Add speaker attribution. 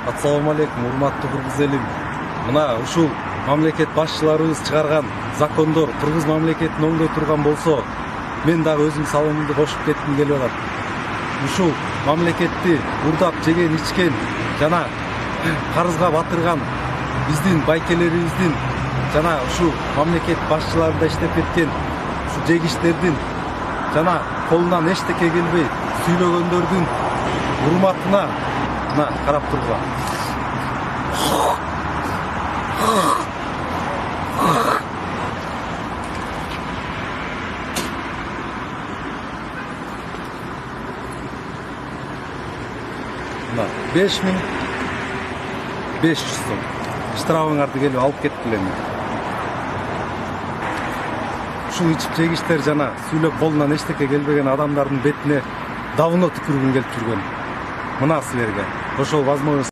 Speaker 1: Ассаламу алейкум, урматтуу кыргыз элим. Мына ушул мамлекет башчыларыбыз чыгарган закондор кыргыз мамлекетин оңдой турган болсо, мен дагы өзүм салымымды кошуп кетким келип атат. Ушул мамлекетти урдап жеген ичкен жана карызга батырган биздин байкелерибиздин жана ушул мамлекет башчыларында иштеп кеткен ушу жегичтердин жана колунан эчтеке келбей сүйлөгөндөрдүн урматына мына карап тургула. Мына 5500 сом. Штрафыңарды келип алып кеткиле. Ушул ичип жегичтер жана сүйлөп колунан эчтеке келбеген адамдардын бетине давно түкүргүм келип жүргөн. Мына силерге ошол возможность